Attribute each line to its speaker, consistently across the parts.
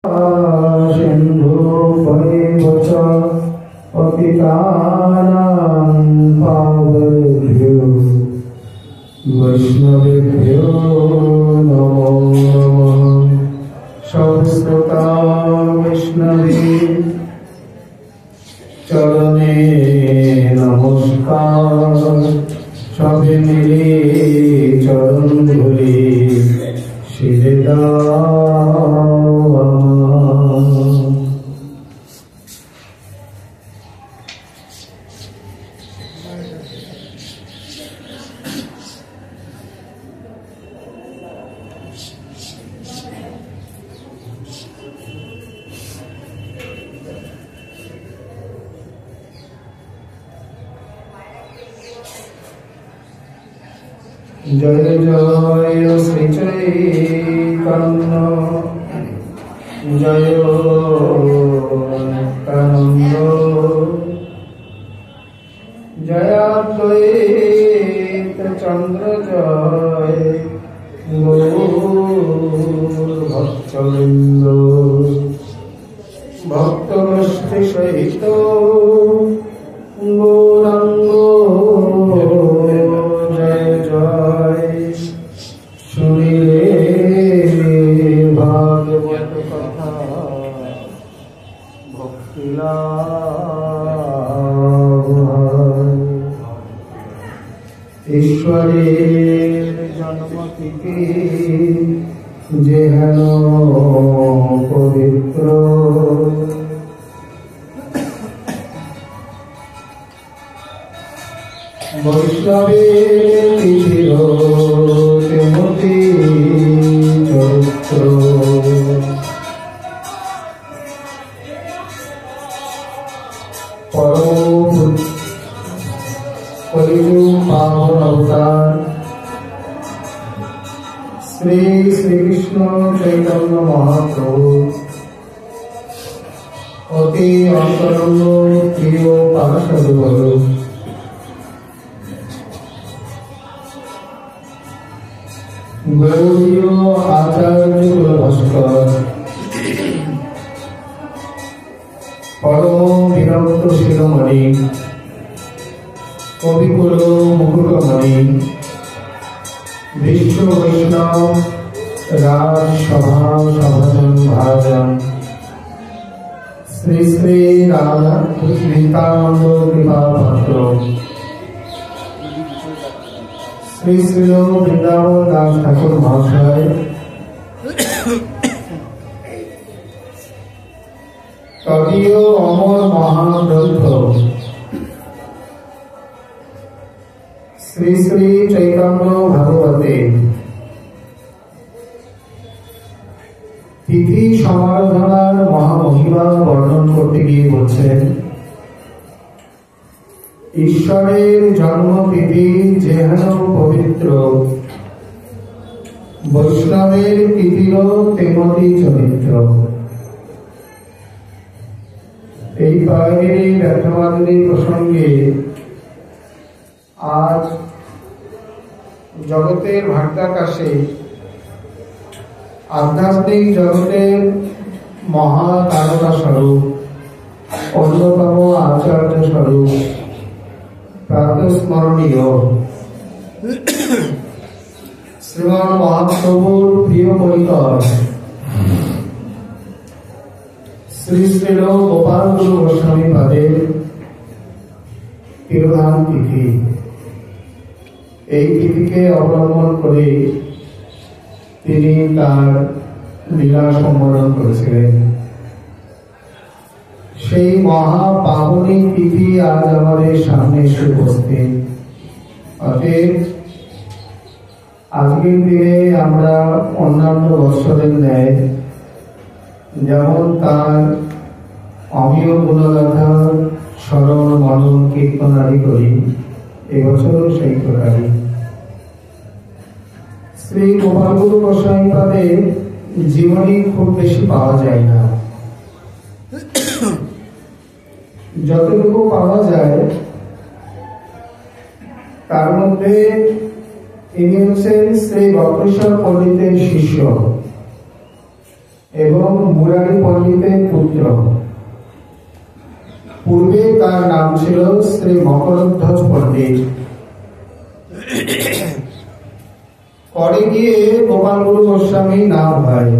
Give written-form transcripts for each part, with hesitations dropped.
Speaker 1: सिंधु परिवच पतितानां पावनेभ्यो वैष्णवेभ्यो नमो नमः। संस्कृता वैष्णवी चरणे नमस्कार। सभी मिले चरण धूलि शिरे जय जय श्री चैतन्य जय नित्यानंद जय अद्वैत चंद्र जय गौर भक्तवृंद भक्तगोष्ठी सहित गौरांग भागवत कथा भक्ति ईश्वरेर जन्म तिथि जेहन पवित्र वैष्णवेर तिथिर तेमति चरित्र पावन अवतार श्री कृष्ण चैतन्य महाप्रभु अति अंतरंग प्रिय पार्षदवर्ग गौड़ीय आचार्य कुलभास्कर परम विरक्त शिरोमणि कविकुल मुकुटमणि विश्व वैष्णव राजसभा सभाजन भाजन श्री श्री राधा नित्यानंद कृपा पात्र श्री श्री वृंदावन दास ठाकुर महाशय तदीय अमर महाग्रंथ श्री श्री चैतन्य भागवते तिथि समाराधनार महामहिमा वर्णन करते गिয়ে বলছেন ईश्वरेर जन्म तिथि जेहन पवित्र वैष्णवेर तिथिर तेमति चरित्र। এই পায়গিরি ব্যাখ্যাবাদী প্রসঙ্গে आज जगतेर भाग्याकाशे आध्यात्मिक जगतेर महातारका स्वरूप अन्यतम आचार्य स्वरूप प्रातस्मरणीय श्रीमान महाप्रभुर प्रिय परिकर श्री श्री गोपाल गुरु गोस्वामी पादेर तिरुधाम तिथि। এই তিথিকে অবলম্বন করে তিনি তার লীলা সম্বোধন করেছিলেন। সেই মহা পাবনী তিথি আজ আমাদের সামনে এসে উপস্থিত। অতএব আজকের দিনে আমরা অন্যান্য বৎসরের ন্যায় যেমন তার অমীয় গুণগাথা স্মরণ মনন কীর্তন আদি করি, এবছরও সেই প্রকারই শ্রী গোপাল গুরু গোস্বামী পাদের জীবনী খুব বেশি পাওয়া যায় না। যতটুকু পাওয়া যায় তার মধ্যে তিনি হচ্ছেন শ্রী বক্রেশ্বর পণ্ডিতের শিষ্য। এবং মুরারি পণ্ডিতের পুত্র। পূর্বে তার নাম ছিল শ্রী মকরধ্বজ পণ্ডিত। পরে গিয়ে গোপাল গুরু গোস্বামী নাম হয়।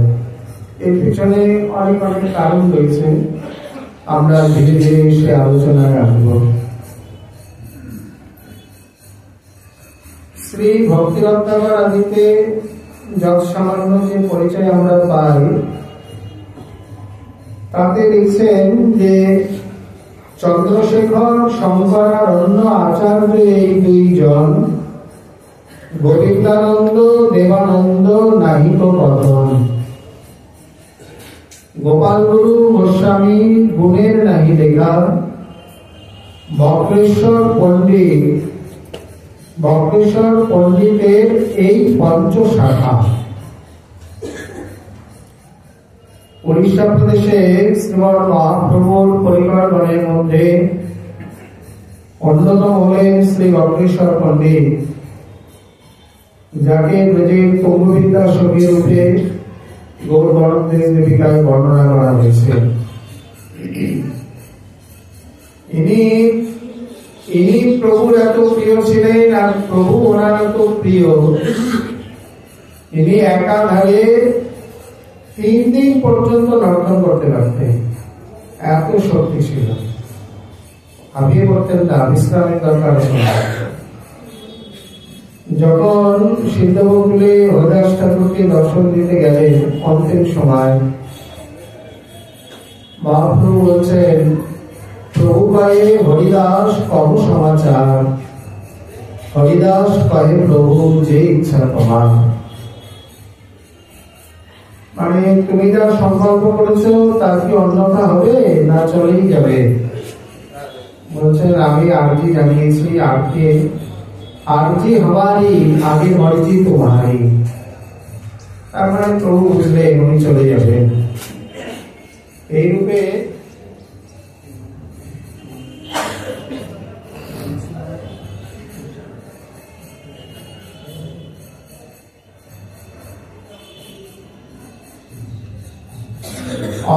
Speaker 1: এর পিছনে অনেক অনেক কারণ রয়েছে, আমরা ধীরে ধীরে সে আলোচনায় আসব। শ্রী ভক্তি রত্নাকর আদিতে যত সামান্য যে পরিচয় আমরা পাই, তাতে লিখছেন যে চন্দ্রশেখর, শঙ্কর আর অন্য আচার্য এই দুইজন, গোবিন্দানন্দ, দেবানন্দ নাহিক কথন। গোপাল গুরু গোস্বামী গুণের নাহি লেখা, বক্রেশ্বর পণ্ডিতের এই পঞ্চ শাখা। উড়িষ্যা প্রদেশে শ্রীমৎ মহাপ্রভুর পরিবারগণের মধ্যে অন্যতম হলেন শ্রী বক্রেশ্বর পণ্ডিত, যাকে ব্রজের তম্বুবিদ্যা সঙ্গী রূপে গৌরবর্ণের দেবিকায় বর্ণনা করা হয়েছে। ইনি প্রভুর এত প্রিয় ছিলেন আর প্রভু ওনার এত প্রিয়, ইনি একাধারে 3 দিন পর্যন্ত নর্তন করতে পারতেন, এত শক্তি ছিল। হাঁপিয়ে পড়তেন না, বিশ্রামের দরকার ছিল। যখন সিদ্ধবকুলে হরিদাস ঠাকুরকে দর্শন দিতে গেলেন অন্তিম সময়, মহাপ্রভু বলছেন, প্রভু কয়ে হরিদাস কহ সমাচার, হরিদাস কয়ে প্রভু যে ইচ্ছা তোমার। মানে তুমি যা সংকল্প করেছো তার কি অন্যথা হবে না চলেই যাবে? বলছেন আমি আরজি জানিয়েছি, আরজি হমারি আগে মর্জি তোমারি। তার মানে প্রভু বুঝলেন উনি চলে যাবেন। এই রূপে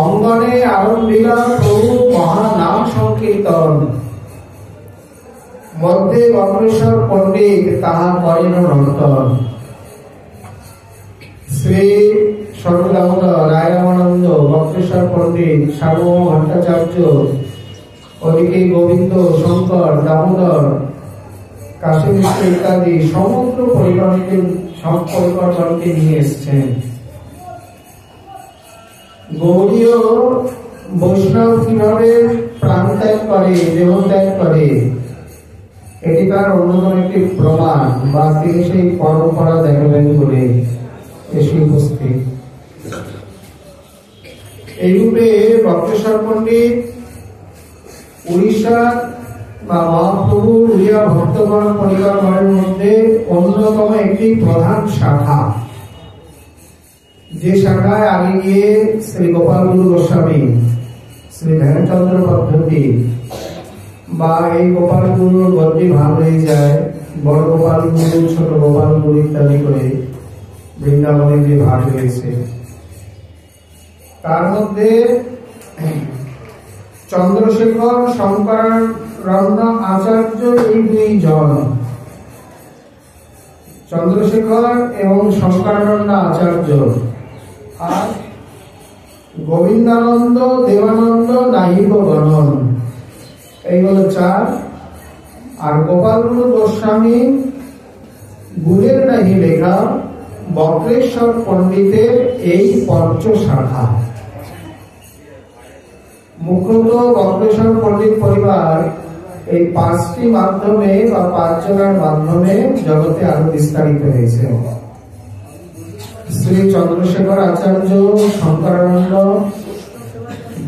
Speaker 1: অঙ্গনে আরম্ভিলা প্রভু মহানাম সংকীর্তন, মধ্যে বক্রেশ্বর পণ্ডিত তাহা করেন নর্তন। শ্রী সর্বদামোদর, রায় রামানন্দ, বক্রেশ্বর পণ্ডিত, সার্বভৌম ভট্টাচার্য, ওদিকে গোবিন্দ, শঙ্কর, দামোদর, কাশী মিশ্র ইত্যাদি সমগ্র পরিবারকে নিয়ে এসছেন। গৌড়ীয় বৈষ্ণব কিভাবে প্রাণ ত্যাগ করে, দেহ ত্যাগ করে, এটি তার অন্যতম একটি প্রমাণ, বা তিনি সেই পরম্পরা দেখাবেন বলে এসে উপস্থিত। এইরূপে বক্রেশ্বর পণ্ডিত উড়িষ্যা বা মহাপ্রভু উড়িয়া ভক্তগণ পরিবারের মধ্যে অন্যতম একটি প্রধান শাখা, যে শাখায় আগে গিয়ে শ্রী গোপাল গুরু গোস্বামী, শ্রী ধ্যানচন্দ্র পদ্ধতি বা এই গোপাল গুরুর গদ্যে ভাগ হয়ে যায়, বড় গোপাল গুরু, ছোট গোপাল গুরু ইত্যাদি করে বৃন্দাবনে যে ভাগ হয়েছে, তার মধ্যে চন্দ্রশেখর, শঙ্করানন্দ আচার্য এই দুইজন, চন্দ্রশেখর এবং শঙ্করানন্দ আচার্য, আর গোবিন্দানন্দ, দেবানন্দ নাহিক গণন, এইগুলো 4। আর গোপাল গুরু গোস্বামী গুণের নাহি লেখা, বক্রেশ্বর পণ্ডিতের এই পঞ্চ শাখা। মুখ্যত বক্রেশ্বর পণ্ডিত পরিবার এই 5টি মাধ্যমে বা 5 জনের মাধ্যমে জগতে আরো বিস্তারিত হয়েছে। শ্রী চন্দ্রশেখর আচার্য, শঙ্করানন্দ,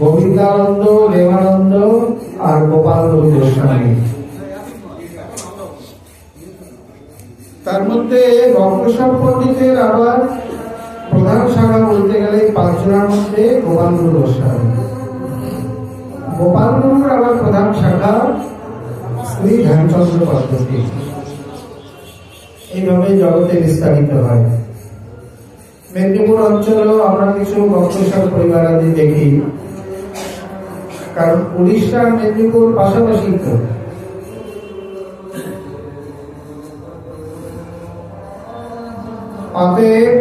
Speaker 1: গোবিন্দানন্দ, দেবানন্দ আর গোপাল গুরু গোস্বামী। তার মধ্যে বক্রেশ্বর পণ্ডিতের আবার প্রধান শাখা বলতে গেলে 5 জনের মধ্যে গোপাল গুরু গোস্বামী। গোপাল গুরুর আবার প্রধান শাখা শ্রী ধ্যানচন্দ্র পদ্ধতি। এইভাবে জগতে বিস্তারিত হয়। মেদিনীপুর অঞ্চলেও আমরা কিছু বক্তসার পরিবার আদি দেখি, কারণ উড়িষ্যা মেদিনীপুর পাশাপাশি তো। অতএব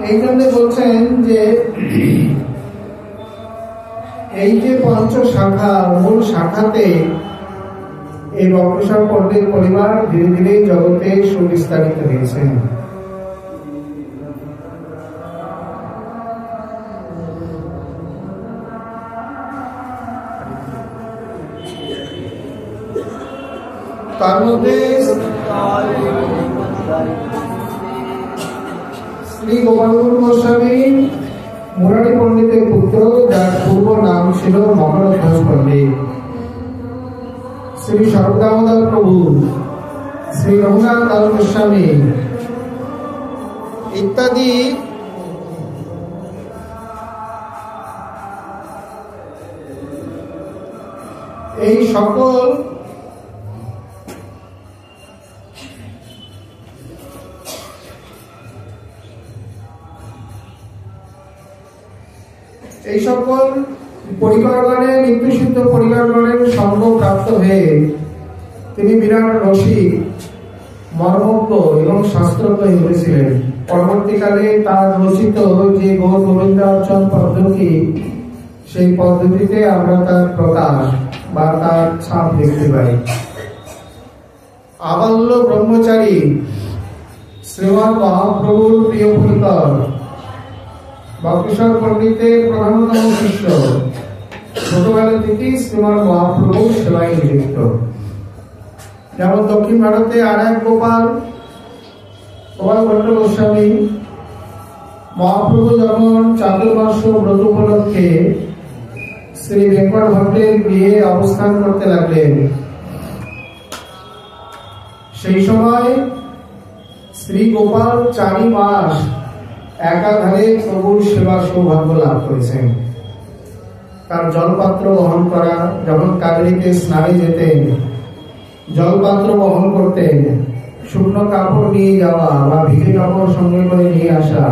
Speaker 1: এই জন্য বলছেন যে এই যে পঞ্চ শাখা, মূল শাখাতে এই বক্রসার পণ্ডিত পরিবার ধীরে ধীরে জগতে সুবিস্তারিত হয়েছে। তার মধ্যে শ্রী গোপালগৌর গোস্বামী মুরারি পণ্ডিতের পুত্র, যার পূর্ব নাম ছিল মকরধ্বজ পণ্ডিত, শ্রী সর্বদামোদর প্রভু, শ্রী রঘুনাথ দাস গোস্বামী ইত্যাদি এই সকল পরিবারগণের, নিত্যসিদ্ধ পরিবারগণের সঙ্গ প্রাপ্ত হয়ে তিনি বিরাট রসিক, মর্মজ্ঞ এবং শাস্ত্রজ্ঞ হয়েছিলেন। পরবর্তীকালে তার রচিত যে গৌর গোবিন্দার্চন পদ্ধতি, সেই পদ্ধতিতে আমরা তার প্রকাশ বা তার ছাপ দেখতে পাই। আবাল্য ব্রহ্মচারী শ্রীমৎ মহাপ্রভুর প্রিয় পুত্র, বক্রেশ্বর পণ্ডিতের প্রধানতম শিষ্য, ছোটবেলা থেকেই শ্রীমৎ মহাপ্রভুর সেবায় নিযুক্ত। যেমন দক্ষিণ ভারতে আর এক গোপাল ভট্ট গোস্বামী, মহাপ্রভু যখন চাতুর্মাস ব্রত উপলক্ষে শ্রী ভেঙ্কট ভট্টের গৃহে অবস্থান করতে লাগলেন, সেই সময় শ্রী গোপাল 4 মাস একাধারে প্রভুর সেবা সৌভাগ্য লাভ করেছেন। তার জলপাত্র বহন করা, যখন কাবেরীতে স্নানে যেতেন জলপাত্র বহন করতেন, শুকনো কাপড় নিয়ে যাওয়া বা ভিজে কাপড় সঙ্গে করে নিয়ে আসা,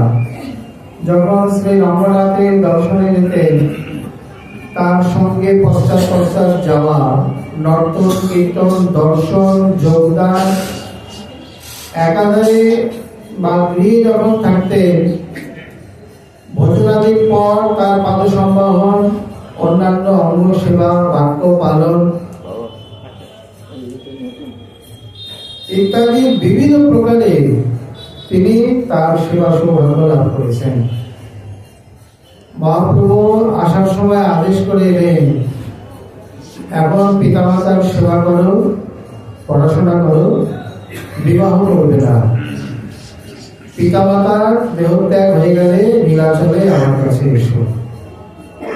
Speaker 1: যখন শ্রী রঙ্গনাথের দর্শনে যেতেন তার সঙ্গে পশ্চাৎ পশ্চাৎ যাওয়া, নর্তন কীর্তন দর্শন যোগদান, একাধারে বা গৃহে যখন থাকতেন ভোজনাদির পর তার পাদ সম্বাহন, অন্যান্য অঙ্গ সেবা, বাক্য পালন ইত্যাদি বিভিন্ন প্রকারে তিনি তার সেবা সৌভাগ্য লাভ করেছেন। মহাপ্রভু আসার সময় আদেশ করে এলেন, এখন পিতামাতার সেবা করো, পড়াশোনা করো, বিবাহ করবে না। পিতামাতার দেহত্যাগ হয়ে গেলে নীলাচলে আমার কাছে এসো।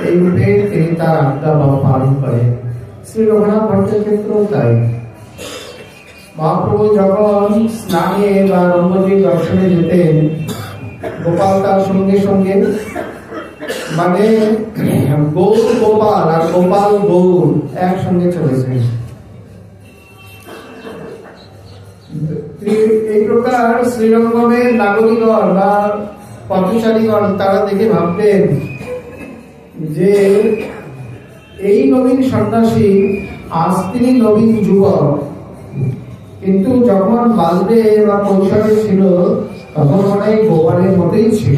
Speaker 1: এই রূপে তিনি তার আজ্ঞা পালন করেন। শ্রী রঘুনাথ ভট্টের ক্ষেত্রেও তাই। মহাপ্রভু যখন স্নানে বা রঙ্গজির দর্শনে যেতেন, গোপাল তার সঙ্গে সঙ্গে, মানে গৌর গোপাল আর গোপাল গৌর একসঙ্গে চলেছেন। এই প্রকার শ্রীরঙ্গমের নাগরিকগণ বা পথচারীগণ তারা দেখে ভাবতেন যে এই নবীন সন্ন্যাসী, আজ তিনি নবীন যুবক, কিন্তু যখন বালদে বা কৈশোরে ছিল তখন অনেক গোপালের মতোই ছিল।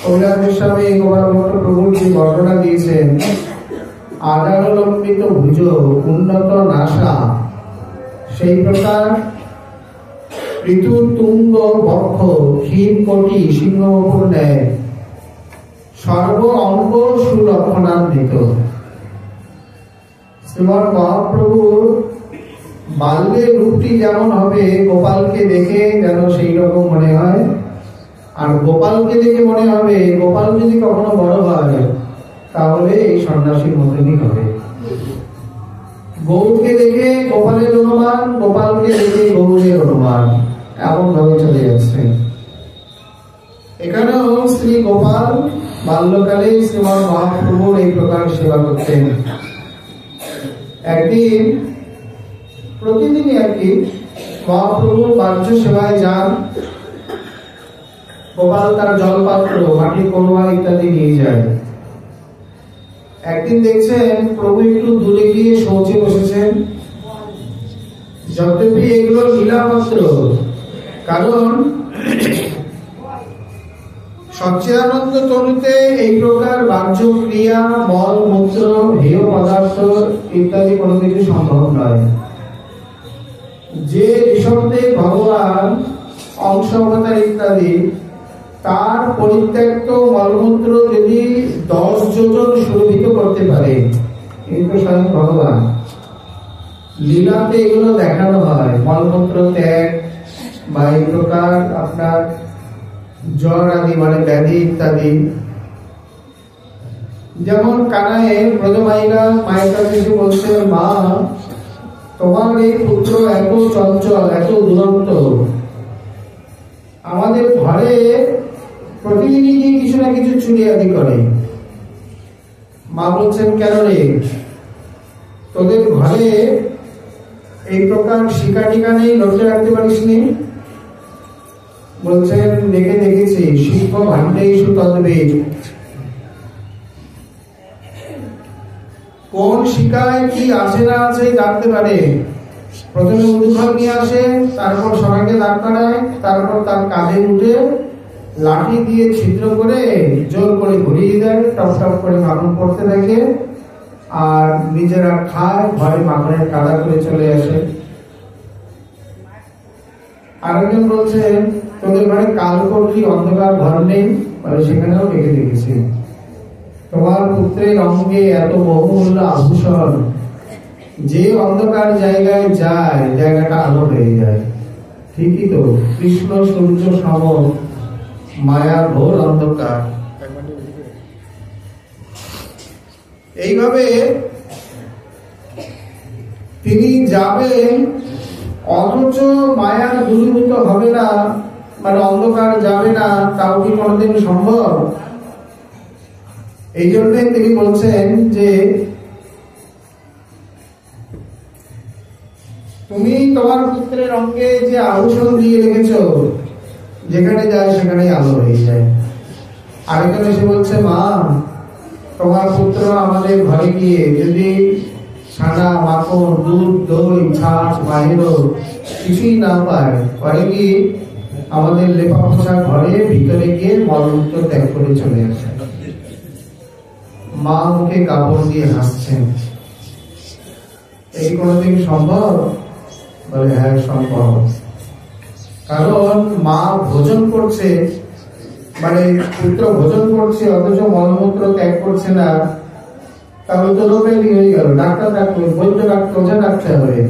Speaker 1: কৈলাস গোস্বামী গোপাল ভট্ট প্রভুর যে বর্ণনা দিয়েছেন, আদারলম্বিত ভুজ, উন্নত নাসা, সেই প্রকার ঋতু তুঙ্গ বক্ষ, ক্ষীর কোটি সিংহবপুর ন্যায়, সর্ব অঙ্গ সুলক্ষণান্বিত। শ্রীমৎ মহাপ্রভুর বাল্যের রূপটি যেমন হবে, গোপালকে দেখে যেন সেই রকম মনে হয়, আর গোপালকে দেখে মনে হবে গোপাল যদি কখনো বড় হয় তাহলে এই সন্ন্যাসীর মতনই হবে। গৌরকে দেখে গোপালের অনুমান, গোপালকে দেখে গৌরের অনুমান, এমন ভাবে চলে যাচ্ছে। এখানেও শ্রী গোপাল বাল্যকালে শ্রীমৎ মহাপ্রভুর এই প্রকার সেবা করতেন। একদিন, প্রতিদিনই আর কি, মহাপ্রভু বাহ্য সেবায় যান। গোপাল তার জলপাত্র, মাটির কড়ুয়া ইত্যাদি নিয়ে যায়। একদিন দেখছেন প্রভু একটু দূরে গিয়ে শৌচে বসেছেন। যদ্যপি এগুলো লীলামাত্র, কারণ সচ্চিদানন্দ তনুতে এই প্রকার বাহ্য ক্রিয়া, মল মূত্র, হেয় পদার্থ ইত্যাদি কোনো কিছু সম্ভব নয়। যে ঋষভদেব ভগবান অংশ অবতার ইত্যাদি, তার পরিত্যক্ত মলমূত্র যদি 10 যোজন সুরভিত করতে পারে, কিন্তু স্বয়ং ভগবান লীলাতে এগুলো দেখানো হয়। মলমূত্র ত্যাগ বা এই প্রকার আপনার জ্বর আদি মানে ব্যাধি ইত্যাদি। যেমন কানায় ব্রজমাইরা মায়ের কাছে এসে বলছে, মা তোমার এই পুত্র এত চঞ্চল, এত দুরন্ত, আমাদের ঘরে প্রতিদিনই গিয়ে কিছু না কিছু চুরি আদি করে। মা বলছেন, কেন রে, তোদের ঘরে এই প্রকার শিকা টিকা নেই, লজ্জা রাখতে পারিস নি? বলছেন, দেখেছি, শিল্প ভান্ডেষু তদ্বেদ। কোন শিকায় কি আছে না আছে জানতে পারে। প্রথমে উদ্ধার নিয়ে আসে, তারপর সবাইকে দাঁড় করায়, তারপর তার কাঁধে উঠে লাঠি দিয়ে ছিদ্র করে জোর করে ঘুরিয়ে দেয়, টপ টপ করে মাখন পড়তে থাকে, আর নিজেরা খায়, ঘরে মাখনের কাদা করে চলে আসে। আরেকজন বলছে, তোদের ঘরে কালকর্ষি অন্ধকার ঘর নেই, বলে সেখানেও দেখেছি। তোমার পুত্রের অঙ্গে এত বহুমূল্য আভূষণ, যে অন্ধকার জায়গায় যায় জায়গাটা আলো হয়ে যায়। ঠিকই তো, কৃষ্ণ সূর্য সম, মায়া ঘোর অন্ধকার। এইভাবে তিনি যাবেন, অথচ মায়া দূরীভূত হবে না, মানে অন্ধকার যাবে না, তাও কি কোনদিন সম্ভব? এই জন্য তিনি বলছেন যে তুমি তোমার পুত্রের অঙ্গে যে আভূষণ দিয়ে রেখেছ, যেখানে যায় সেখানেই আলো হয়ে যায়। আরেকজন এসে বলছে, মা তোমার পুত্র আমাদের ঘরে গিয়ে যদি ছানা, মাখন, দুধ, দই, ছাঁচ, মাহিরো কিছুই না পায়, পরে গিয়ে আমাদের লেপা পোছা ঘরে ভিতরে গিয়ে মলমূত্র ত্যাগ করে চলে আসে। মা মুখে কাপড় দিয়ে হাসছেন। এই কোনদিন সম্ভব? বলে হ্যাঁ সম্ভব। কারণ মা ভোজন করছে, মানে পুত্র ভোজন করছে, অথচ মলমূত্র ত্যাগ করছে না, তাহলে তো রোগের হয়ে গেল। ডাক্তার ডাক্তার, বৈদ্য ডাক্তার, ওঝা ডাকতে হবে।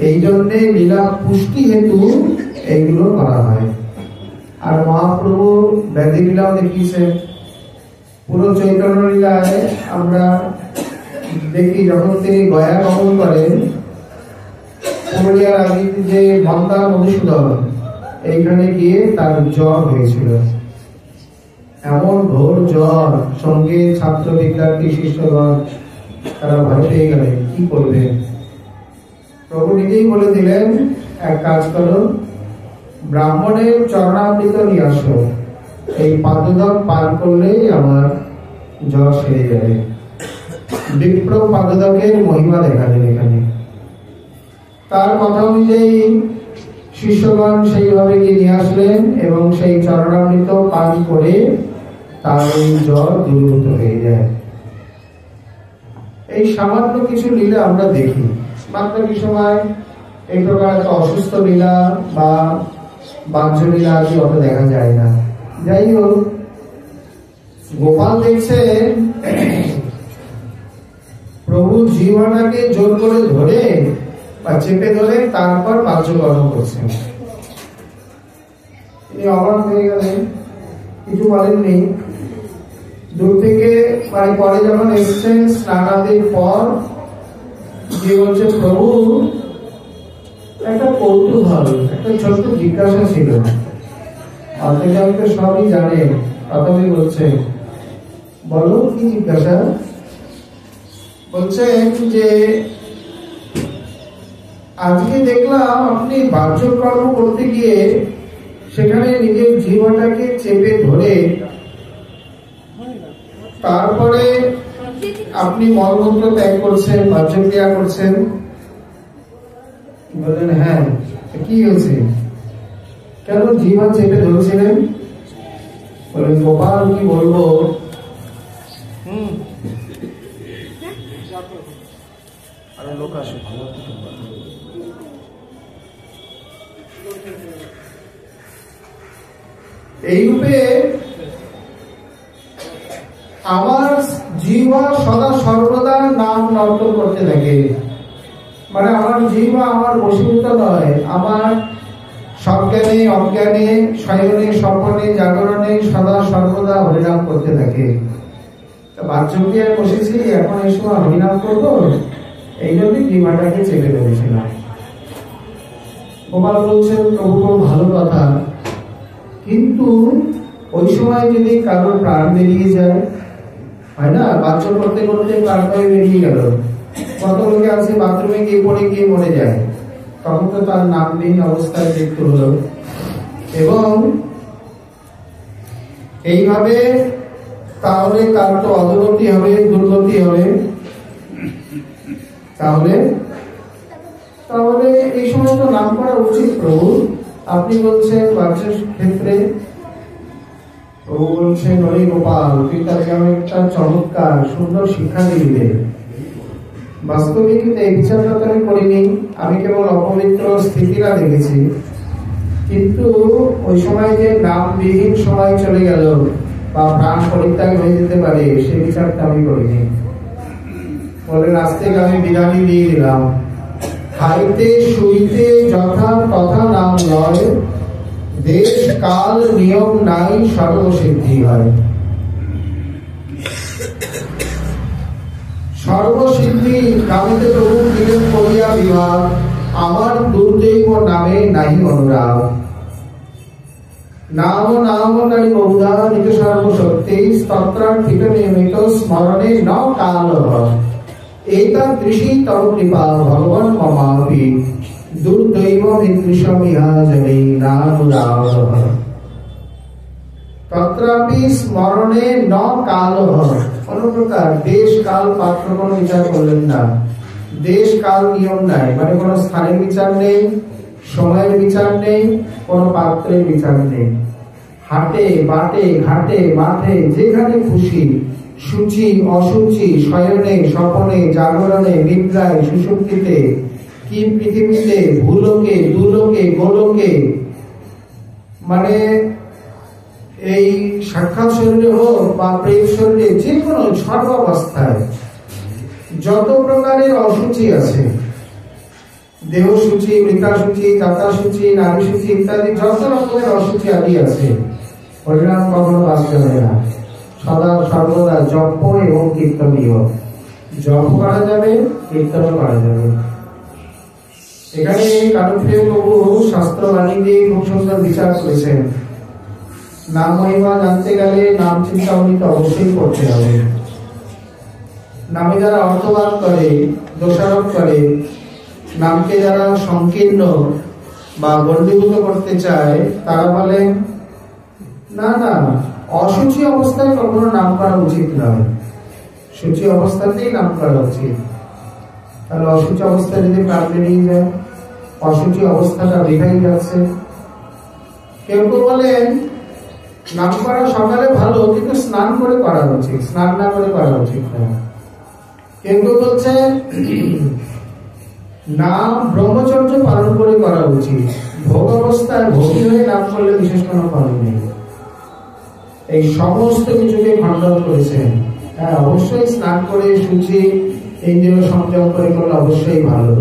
Speaker 1: এই জন্যে লীলা পুষ্টি হেতু এইগুলো করা হয়। আর মহাপ্রভু ব্যাধি লীলাও দেখিয়েছেন। পুরো চৈতন্য লীলায় আমরা দেখি, যখন তিনি গয়া গমন করেন, পুরুলিয়ার আগে যে মন্দা মধুসূদন, এইখানে গিয়ে তার জ্বর হয়েছিল। এমন ঘোর জ্বর, সঙ্গে ছাত্র বিদ্যার্থী শিষ্যগণ, তারা ভয় পেয়ে গেলেন, কি করবেন? প্রভু নিজেই বলে দিলেন, এক কাজ করো, ব্রাহ্মণের চরণামৃত নিয়ে আসো, এই পাদুদক পান করলেই আমার জ্বর সেরে যাবে। বিপ্র পাদুদকের মহিমা দেখালেন এখানে। তার কথা অনুযায়ী শিষ্যগণ সেইভাবে গিয়ে নিয়ে আসলেন, এবং সেই চরণামৃত পান করে তার এই জ্বর দূরীভূত হয়ে যায়। এই সামান্য কিছু লীলা আমরা দেখি। মাত্র কি সময় এই প্রকার অসুস্থ লীলা বা বাহ্য লীলা আদি অত দেখা যায় না। যাই হোক, গোপাল দেখছে প্রভু জীবনাকে জোর করে ধরে বা চেপে ধরে তারপর বাহ্যকর্ম করছেন। তিনি অবাক হয়ে গেলেন, কিছু বলেননি। দূর থেকে মানে পরে যখন এসছেন স্নানাদির পর, গিয়ে বলছে, প্রভু একটা কৌতূহল, একটা ছোট্ট জিজ্ঞাসা ছিল। অন্তর্যামী তো সবই জানে, প্রথমে বলছে, বলো কি জিজ্ঞাসা? বলছেন যে আজকে দেখলাম আপনি বাহ্যকর্ম করতে গিয়ে সেখানে নিজের জীবনটাকে চেপে ধরে তারপরে আপনি মলমূত্র ত্যাগ করছেন, বাহ্যক্রিয়া করছেন। বললেন হ্যাঁ, কি হয়েছে, কেন জীবন চেপে ধরেছিলেন? বলেন গোপাল কি বলবো, লোক আসে এইরূপে আমার জীবা সদা সর্বদা নাম নর্তন করতে থাকে। মানে আমার জীবা আমার বশীভূত নয়, আমার সজ্ঞানে অজ্ঞানে শয়নে স্বপনে জাগরণে সদা সর্বদা হরিনাম করতে থাকে। বাহ্যক্রিয়ায় বসেছি, এখন এই সময় হরিনাম করবো, এই জন্যই জীবাটাকে চেপে ধরেছিলাম। গোপাল বলছেন প্রভু খুব ভালো কথা, কিন্তু ওই সময় যদি কারোর প্রাণ বেরিয়ে যায়, হয় না, বাচ্চা করতে করতে প্রাণটা বেরিয়ে গেল, কত লোকে আছে বাথরুমে গিয়ে পড়ে গিয়ে মরে যায়, তখন তো তার নামবিহীন অবস্থায় দেখতে হলো। এবং এইভাবে তাহলে তার তো অধোগতি হবে, দুর্গতি হবে। তাহলে তাহলে এই সময় তো নাম করা উচিত প্রভু। আপনি বলছেন বাচ্চার ক্ষেত্রে, প্রভু বলছেন হরি গোপাল তুই তাকে আমি একটা চমৎকার সুন্দর শিক্ষা দিলে। বাস্তবিক এই বিচারটা তো আমি করিনি, আমি কেবল অপবিত্র স্থিতিটা দেখেছি, কিন্তু ওই সময় যে নামবিহীন সময় চলে গেল বা প্রাণ পরিত্যাগ হয়ে যেতে পারে, সেই বিচারটা আমি করিনি। বলে আজ থেকে আমি বিধানই দিয়ে দিলাম, খাইতে শুইতে যথা তথা নাম নয়, দেশ কাল নিয়ম নাই সর্বসিদ্ধি হয়। সর্বসিদ্ধি নামেতে প্রভু দিলেন করিয়া বিভাগ, আমার দুর্দৈব নামে নাহি অনুরাগ। নাম নাম নারী বহুধা নিজ সর্বশক্তি, স্তত্রার্থিক নিয়মিত স্মরণে ন কাল। এতাদৃশী তব কৃপা ভগবান মমাপি, দুর্দৈব মৃত্যুষমিহা জনে নানুরাগ। তত্রাপি স্মরণে ন কাল। কোন প্রকার দেশ কাল পাত্র কোন বিচার করলেন না। দেশ কাল নিয়ম নাই, মানে কোন স্থানের বিচার নেই, সময়ের বিচার নেই, কোন পাত্রের বিচার নেই। হাটে বাটে ঘাটে মাঠে যেখানে খুশি, সূচি অসুচি, শয়নে স্বপনে জাগরণে নিদ্রায় সুষুপ্তিতে, কি পৃথিবীতে ভূলোকে দুলোকে গোলোকে, মানে এই সাক্ষাৎ শরীরে হোক বা প্রেম শরীরে, যে কোনো সর্বাবস্থায় যত প্রকারের অসুচি আছে, দেহ সূচি, মৃতা সূচি, যাতা সূচি, নারী সূচি ইত্যাদি যত রকমের অসুচি আদি আছে, হরিনাম কখনো বাদ যাবে না। সদা সর্বদা জপ এবং কীর্তনীয়, জপ করা যাবে, কীর্তন করা যাবে। এখানে কানুপ্রিয় প্রভু শাস্ত্রবাণী দিয়ে খুব সুন্দর বিচার করেছেন। নাম মহিমা জানতে গেলে নাম চিন্তামণি তো অবশ্যই করতে হবে। নামে যারা অর্থবাদ করে, দোষারোপ করে, নামকে যারা সংকীর্ণ বা গণ্ডীভূত করতে চায়, তারা বলেন না না, অসুচি অবস্থায় কখনো নাম করা উচিত নয়, সূচি অবস্থাতেই নাম করা উচিত। তাহলে অসুচি অবস্থায় যদি প্রাণ বেরিয়ে যায়, অসুচি অবস্থাটা বেড়েই যাচ্ছে। কেউ কেউ বলেন নাম করা সকালে ভালো, কিন্তু স্নান করে করা উচিত, স্নান না করে করা উচিত না। কেউ কেউ বলছে নাম ব্রহ্মচর্য পালন করে করা উচিত, ভোগ অবস্থায় ভোগী হয়ে নাম করলে বিশেষ কোনো ফল নেই। এই সমস্ত কিছুকে খণ্ডন করেছেন। হ্যাঁ, অবশ্যই স্নান করে শুচি ইন্দ্রিয় সংযম করে করলে অবশ্যই ভালো,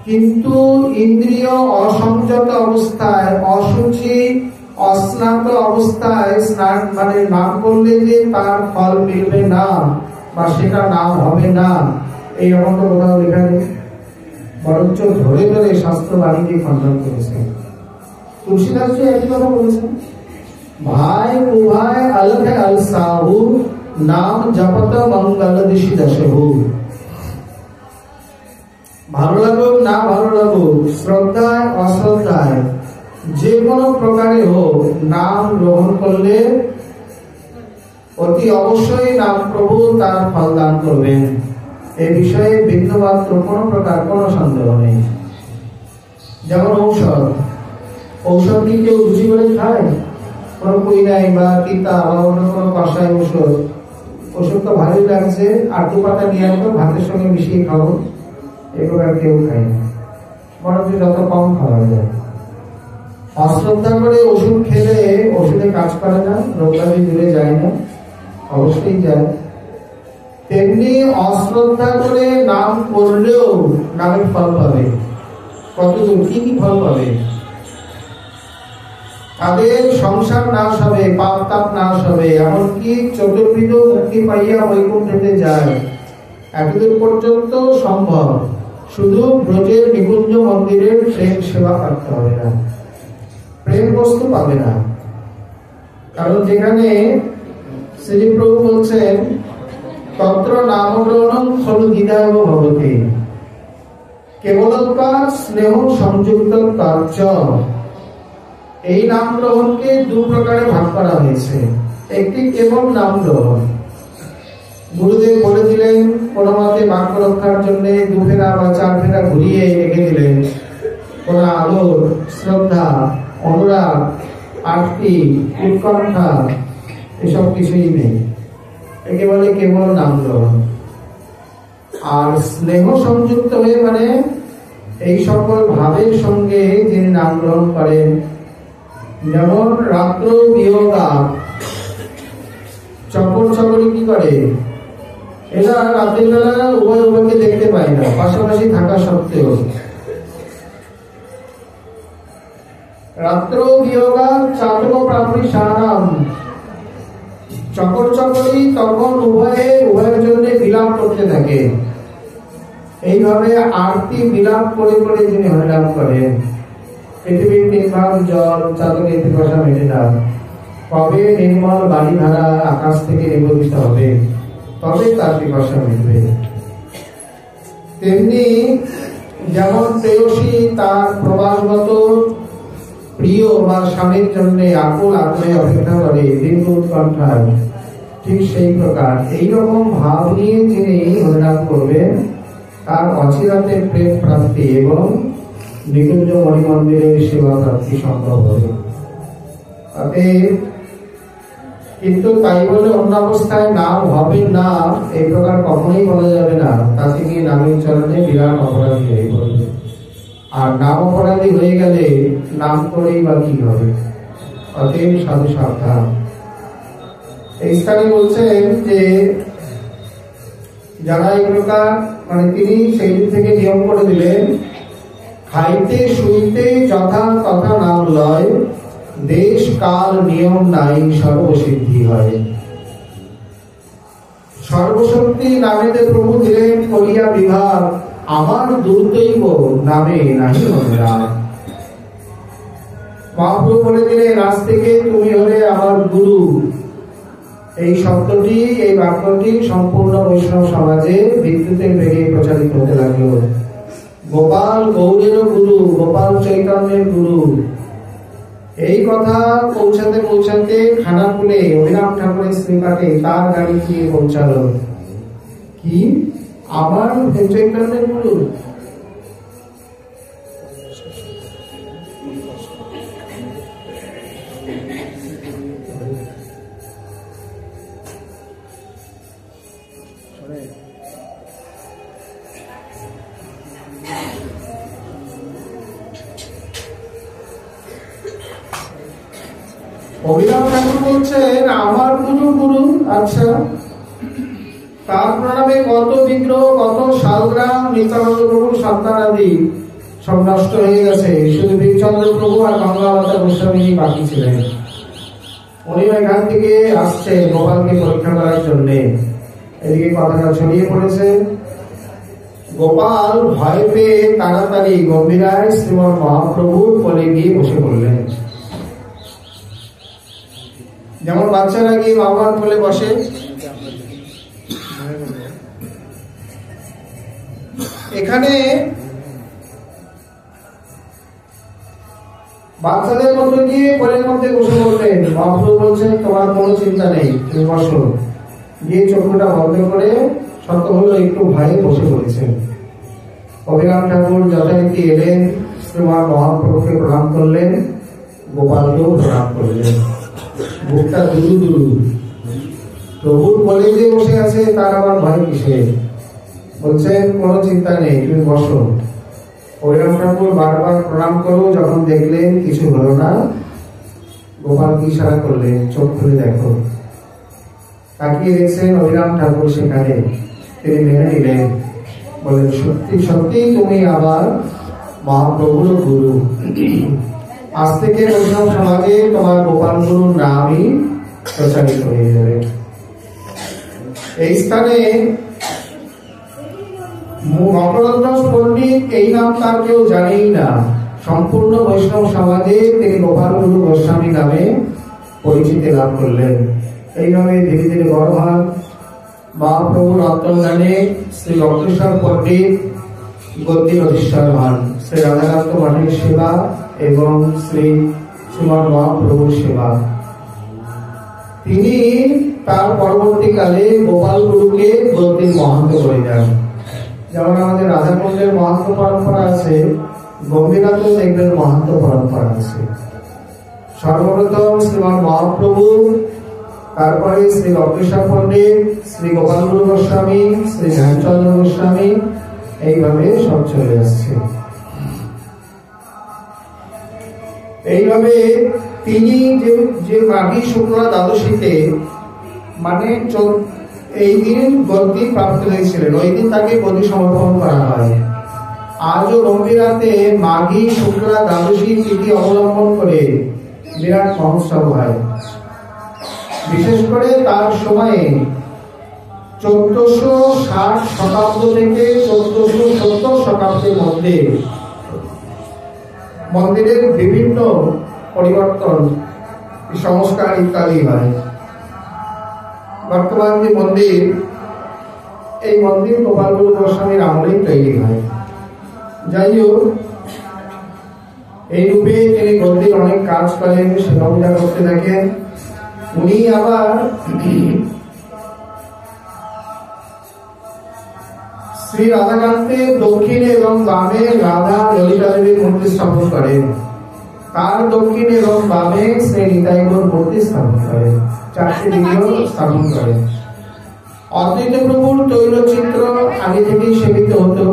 Speaker 1: কিন্তু ইন্দ্রিয় অসংযত অবস্থায়, অশুচি অস্নাত অবস্থায় স্নান মানে নাম করলে যে তার ফল মিলবে না বা সেটা নাম হবে না, এই রকম তো কোথাও লেখা নেই। বরঞ্চ ধরে ধরে শাস্ত্র বাণীকে খণ্ডন করেছে। তুলসীদাস জি একই কথা বলেছেন, ভাই উভয় अलग है अलसाहु, नाम जपत मंगल दिशि दशहु। ভালো লাগুক না ভালো লাগুক, শ্রদ্ধায় অশ্রদ্ধায়, যে কোনো প্রকারে হোক নাম গ্রহণ করলে অতি অবশ্যই নাম প্রভু তার ফল দান করবেন, এ বিষয়ে বিন্দুমাত্র কোনো প্রকার কোনো সন্দেহ নেই। যেমন ঔষধ কি কেউ রুচি করে খায়? কোনো কুইনাই বা তিতা বা অন্য কোনো কষায় ওষুধ তো ভালোই লাগছে, আর দু পাতা নিয়ে আসবো ভাতের সঙ্গে মিশিয়ে খাবো, এ প্রকার কেউ খায় না, বরঞ্চ যত কম খাওয়া যায়। অশ্রদ্ধা করে ওষুধ খেলে ওষুধে কাজ করে না, রোগব্যাধি দূরে যায় না, অবশ্যই যায়। তেমনি অশ্রদ্ধা করে নাম করলেও নামের ফল পাবে। কতদূর কি কি ফল পাবে? তাদের সংসার নাশ হবে, পাপ তাপ নাশ হবে, এমনকি চতুর্বিধ মুক্তি পাইয়া বৈকুণ্ঠে যায়। এতদূর পর্যন্ত সম্ভব। শুধু ব্রজের নিকুঞ্জ মন্দিরের প্রেম সেবা করতে হবে না, প্রেম বস্তু পাবে না। কারণ যেখানে শ্রীপ্রভু বলছেন তত্র নামগ্রহণং খলু দ্বিধায় ভবতি, কেবলোৎপাদ স্নেহ সংযুক্ত কার্য। এই নাম গ্রহণকে দু প্রকারে ভাগ করা হয়েছে। একটি কেবল নাম গ্রহণ, গুরুদেব বলে দিলেন কোন মতে বাক্য রক্ষার জন্য দু ফেরা বা চার ফেরা ঘুরিয়ে রেখে দিলেন, কোন আদর শ্রদ্ধা অনুরাগ আরতি উৎকণ্ঠা এসব কিছুই নেই, একে বলে কেবল নাম গ্রহণ। আর স্নেহ সংযুক্ত হয়ে মানে এই সকল ভাবের সঙ্গে যিনি নাম গ্রহণ করেন, যেমন রাত্র বিয়োগা, চকর চকরি কি করে, এরা রাতের বেলা উভয় উভয়কে দেখতে পায় না, পাশাপাশি থাকা সত্ত্বেও। রাত্র বিয়োগা চাতক প্রাপরি সারাম, চকর চকরি তখন উভয়ের জন্য বিলাপ করতে থাকে। এইভাবে আরতি বিলাপ করে করে যিনি হরিনাম করেন। পৃথিবীর 3 ভাগ জল, চাতকের পিপাসা মেটে না, কবে নির্মল বাড়ি ধারা আকাশ থেকে নিবদিত হবে, তবে তার পিপাসা মিটবে। তেমনি যেমন প্রেয়সী তার প্রবাসগত প্রিয় বা স্বামীর জন্য আকুল আগ্রহে অপেক্ষা করে দীর্ঘ উৎকণ্ঠায়, ঠিক সেই প্রকার এইরকম ভাব নিয়ে যিনি হরিনাম করবেন তার অচিরাতে প্রেম প্রাপ্তি এবং নিকুঞ্জ মণিমন্দিরের সেবা প্রাপ্তি সম্ভব হবে। কিন্তু তাই বলে অন্য অবস্থায় নাম হবে না এই প্রকার কখনোই বলা যাবে না, তাতে গিয়ে নামের চরণে বিরাট অপরাধী হয়ে পড়বে। আর নাম অপরাধী হয়ে গেলে নাম করেই বা কি হবে? অতএব সাধু সাবধান। এই স্থানে বলছেন যে যারা এই প্রকার মানে তিনি সেই থেকে নিয়ম করে দিলেন, খাইতে শুইতে যথা তথা নাম লয়, দেশ কাল নিয়ম নাই সর্বসিদ্ধি হয়। সর্বশক্তি নামেতে প্রভু দিলেন করিয়া বিভাগ, আমার দুর্দৈব নামে নাহি অনুরাগ। মহাপ্রভু বলে দিলেন আজ থেকে তুমি হলে আমার গুরু। এই শব্দটি, এই বাক্যটি সম্পূর্ণ বৈষ্ণব সমাজে বিদ্যুতের বেগে প্রচারিত হতে লাগলো। গোপাল গৌরের গুরু, গোপাল চৈতন্যের গুরু। এই কথা পৌঁছাতে পৌঁছাতে খানাকুলে অভিরাম ঠাকুরের শ্রীপাঠে তার গাড়ি গিয়ে পৌঁছালো। কি আমার চৈতন্যের গুরু? অভিরাম ঠাকুর বলছেন আমার গুরু গুরু। আচ্ছা, তার প্রণামে কত বিগ্রহ, কত শালগ্রাম, নিত্যানন্দ প্রভুর সন্তান আদি সব নষ্ট হয়ে গেছে। শুধু বীরচন্দ্র প্রভু আর গঙ্গাবতা গোস্বামী বাকি ছিলেন। উনি এখান থেকে আসছে গোপালকে পরীক্ষা করার জন্য। এদিকে কথাটা ছড়িয়ে পড়েছে। গোপাল ভয় পেয়ে তাড়াতাড়ি গম্ভীরায় শ্রীমৎ মহাপ্রভুর কোলে গিয়ে বসে পড়লেন। যেমন বাচ্চারা গিয়ে বাবার কোলে বসে, এখানে বাচ্চাদের মধ্যে গিয়ে কোলের মধ্যে বসে পড়লেন। মহাপ্রভু বলছেন তোমার কোনো চিন্তা নেই, তুমি বসো। গিয়ে চক্ষুটা বন্ধ করে শত হলো একটু ভয়ে বসে পড়েছেন। অভিরাম ঠাকুর যথারীতি এলেন, শ্রীমান মহাপ্রভুকে প্রণাম করলেন, গোপালকেও প্রণাম করলেন। বুকটা দুরু দুরু, প্রভুর বলে যে বসে আছে তার আবার ভয় কিসে? বলছেন কোনো চিন্তা নেই, তুমি বসো। অভিরাম ঠাকুর বারবার প্রণাম করো, যখন দেখলেন কিছু হলো না, গোপালকে ইশারা করলেন চোখ খুলে দেখো। তাকিয়ে দেখছেন অভিরাম ঠাকুর সেখানে। তিনি মেনে নিলেন, বলেন সত্যি সত্যি তুমি আবার মহাপ্রভুর গুরু। আজ থেকে বৈষ্ণব সমাজে তোমার গোপাল গুরুর নামই প্রচারিত হয়ে যাবে। এই স্থানে মকরধ্বজ পণ্ডিত এই নাম তার কেউ জানেই না। সম্পূর্ণ বৈষ্ণব সমাজে তিনি গোপাল গুরু গোস্বামী নামে পরিচিতি লাভ করলেন। এইভাবে ধীরে ধীরে বড় হন। মহাপ্রভুর অন্তর্ধানে শ্রী লক্ষ্মেশ্বর পণ্ডিত গদ্যের অধিষ্ঠান হন। শ্রী রাধাকান্ত মঠের সেবা এবং শ্রী শ্রীমান মহাপ্রভুর সেবা। তিনি তার পরবর্তীকালে গোপাল গুরুকে গদ্যের মহান্ত করে যান। যেমন আমাদের রাধাকুণ্ডের মহান্ত পরম্পরা আছে, গম্ভীরাতেও দেখবেন মহান্ত পরম্পরা আছে। সর্বপ্রথম শ্রীমান মহাপ্রভু, তারপরে শ্রী লক্ষ্মেশ্বর পণ্ডিত, শ্রী গোপাল গুরু গোস্বামী, শ্রী ধ্যানচন্দ্র গোস্বামী, এইভাবে সব চলে আসছে। এইভাবে তিনি যে মাঘী শুক্লা দ্বাদশীতে, মানে এই দিন গদ্যি প্রাপ্ত হয়েছিলেন, ওই দিন তাকে গদ্যি সমর্পণ করা হয়। আজও গম্ভীরাতে মাঘী শুক্লা দ্বাদশী তিথি অবলম্বন করে বিরাট মহোৎসব হয়। বিশেষ করে তার সময়ে 1460 শতাব্দ থেকে 1470 শতাব্দের মধ্যে মন্দিরের বিভিন্ন পরিবর্তন, সংস্কার ইত্যাদি হয়। বর্তমান যে মন্দির, এই মন্দির গোপাল গুরু গোস্বামীর আমলেই তৈরি হয়। যাই হোক, এই রূপে তিনি গদ্যের অনেক কাজ করেন, সেবা পূজা করতে থাকেন। উনি আবার শ্রী রাধাকান্তের দক্ষিণে এবং বামে রাধা ললিতা দেবীর মূর্তি স্থাপন করেন। তার দক্ষিণে এবং বামে শ্রী নিতাই গৌর মূর্তি স্থাপন করেন। 4টি দিকেও স্থাপন করেন। অদ্বৈত প্রভুর তৈলচিত্র আগে থেকেই সেবিত হতো।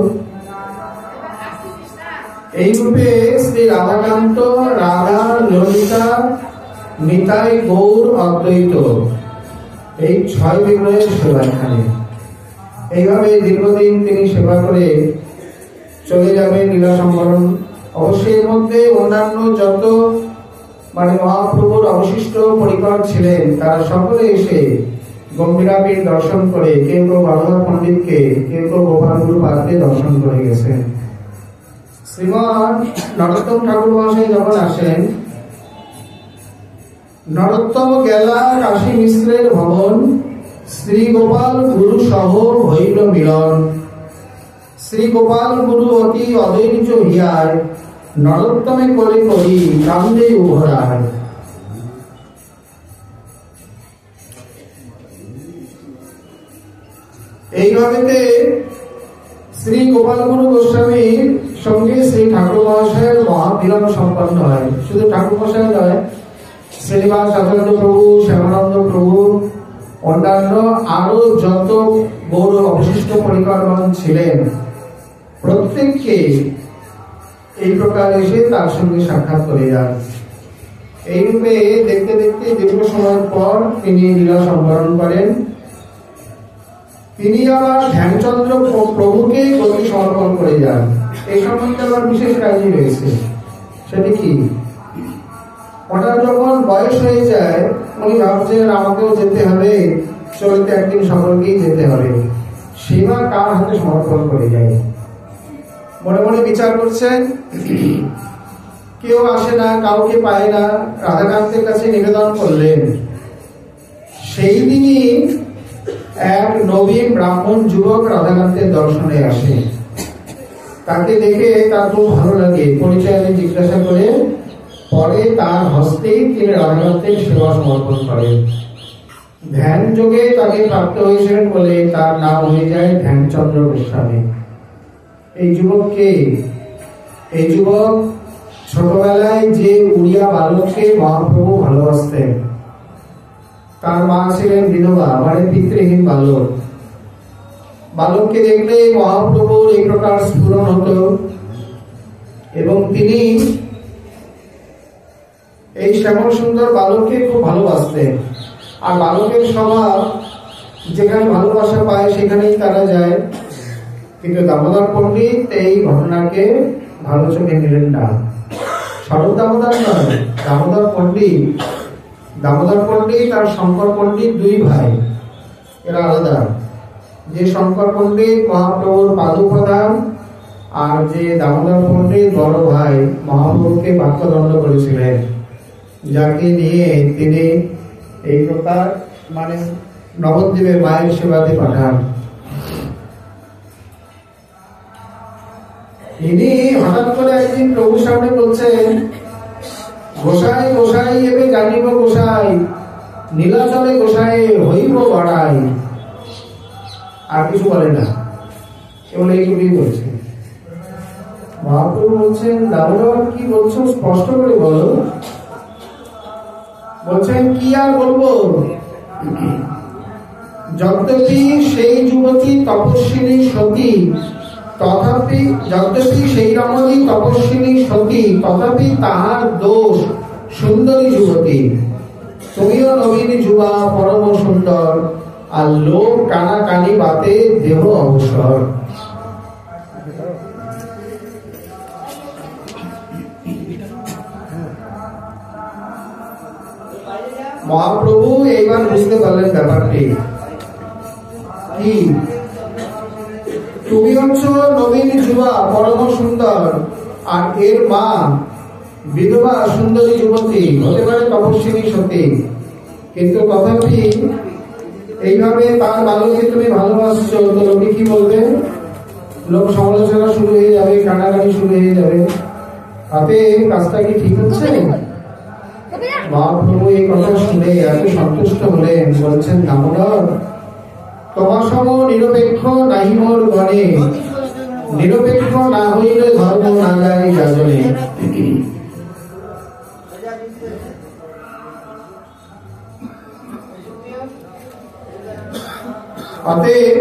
Speaker 1: এই রূপে শ্রী রাধাকান্ত, রাধা, ললিতা, নিতাই গৌর, অদ্বৈত, এই 6 বিগ্রহের সেবা এখানে। এইভাবে দীর্ঘদিন তিনি সেবা করে চলে যাবেন লীলা সম্বরণ। অবশ্যই এর মধ্যে অন্যান্য যত মহাপ্রভুর অবশিষ্ট পরিবার ছিলেন, তারা সকলে এসে গম্ভীরাপীঠ দর্শন করে, কেউ কেউ বালগর পণ্ডিতকে, কেউ কেউ গোপাল গুরু পাদকে দর্শন করে গেছেন। শ্রীমান নরোত্তম ঠাকুর মহাশয় যখন আসেন, নরোত্তম গেলা কাশী মিশ্রের ভবন, শ্রী গোপাল গুরু সহ হইল মিলন। শ্রী গোপাল গুরু অতি অধৈর্য হিয়ায়, নরোত্তমে করে করি কান্দে উভরায়। এইভাবে শ্রী গোপাল গুরু গোস্বামীর সঙ্গে শ্রী ঠাকুর মহাশয়ের মহামিলন সম্পন্ন হয়। শুধু ঠাকুর মহাশয় নয়, শ্রীনিবাস আচার্য প্রভু, শ্যামানন্দ প্রভু, অন্যান্য আরো যত গৌর অবশিষ্ট পরিবারগণ ছিলেন, প্রত্যেককে এই প্রকার এসে তার সঙ্গে সাক্ষাৎ করে যান। এইরূপে দেখতে দেখতে দীর্ঘ সময়ের পর তিনি লীলা সম্বরণ করেন। তিনি আবার ধ্যানচন্দ্র প্রভুকে গতি সমর্পণ করে যান। এই সম্বন্ধে আবার বিশেষ কাহিনী রয়েছে। সেটি কি? ওনার যখন বয়স হয়ে যায়, উনি ভাবছেন আমাকেও যেতে হবে, চলতে একদিন সকলকেই যেতে হবে। সেবা কার হাতে সমর্পণ করে যায়? মনে মনে বিচার করছেন, কেউ আসে না, কাউকে পায় না। রাধাকান্তের কাছে নিবেদন করলেন। সেই দিনই এক নবীন ব্রাহ্মণ যুবক রাধাকান্তের দর্শনে আসে। তাকে দেখে তার খুব ভালো লাগে। পরিচয় জিজ্ঞাসা করে পরে তার হস্তেই তিনি রাধানাথের সেবা সমর্পণ করেন। ধ্যান যোগে তাকে প্রাপ্ত হয়েছিলেন বলে তার নাম হয়ে যায় ধ্যানচন্দ্র গোস্বামী। এই যুবককে, এই যুবক ছোটবেলায় যে উড়িয়া বালককে মহাপ্রভু ভালোবাসতেন, তার মা ছিলেন বিধবা, মানে পিতৃহীন বালক। বালককে দেখলে মহাপ্রভুর এই প্রকার স্ফুরণ হতো এবং তিনি এই শ্যামল সুন্দর বালককে খুব ভালোবাসতেন। আর বালকের স্বভাব, যেখানে ভালোবাসা পায় সেখানেই তারা যায়। কিন্তু দামোদর পণ্ডিত এই ঘটনাকে ভালো চোখে নিলেন না। শরৎ দামোদর নয়, দামোদর পণ্ডিত। দামোদর পণ্ডিত আর শঙ্কর পণ্ডিত দুই ভাই, এরা আলাদা। যে শঙ্কর পণ্ডিত মহাপ্রভুর পাদুপ্রধান, আর যে দামোদর পণ্ডিত বড় ভাই মহাপ্রভুকে বাক্যদণ্ড করেছিলেন, যাকে নিয়ে তিনি এই প্রকার মানে নবদ্বীপের মায়ের সেবাতে পাঠান। ইনি হঠাৎ করে একদিন প্রভুর সামনে বলছেন, গোসাই গোসাই এবে জানিব গোসাই, নীলাচলে গোসাই হইব বাড়াই। আর কিছু বলে না, কেবল এইটুকুই বলছে। মহাপ্রভু বলছেন, দামোদর কি বলছো স্পষ্ট করে বলো। বলছেন, কি আর বলবো, যদ্যপি সেই যুবতী তপস্বিনী সতী, তথাপি যদ্যপি সেই রমণী তপস্বিনী সতী, তথাপি তাহার দোষ সুন্দরী যুবতী। তুমিও নবীনী যুবা পরম সুন্দর, আর লোক কানা কানি বাতে দেহ অবসর। মহাপ্রভু এইবার বুঝতে পারলেন ব্যাপারটি কি। তুমি হচ্ছ নবীনী যুবা পরম সুন্দর, আর এর মা বিধবা সুন্দরী যুবতী, হতে পারে তপস্বিনী সতী। কিন্তু তথাপি এইভাবে তার বালককে তুমি ভালোবাসছো, তো লোকে কি বলবে? লোক সমালোচনা শুরু হয়ে যাবে, কানাকানি শুরু হয়ে যাবে। তাতে কাজটা কি ঠিক হচ্ছে? মহাপ্রভু এই কথা শুনে এত সন্তুষ্ট হলেন, বলছেন, দামোদর তোমার সম নিরপেক্ষ নাহি মোর গণে, নিরপেক্ষ না হইলে ধর্ম না যায় যাজনে। অতএব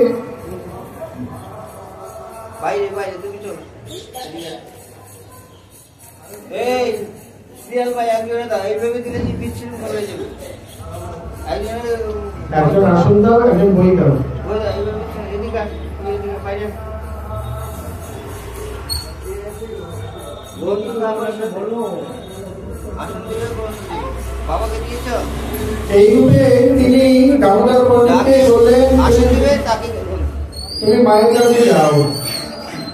Speaker 1: বাইরে বাইরে তুমি চলো, এই সিরিয়াল ভাই একজনে দাও, এইভাবে দিলে যে বিচ্ছিন্ন করে যাবে। একজন আসন দাও, একজন বই দাও, এইভাবে তিনি দামোদর পণ্ডিতকে বললেন, তুমি মায়ের কাছে যাও,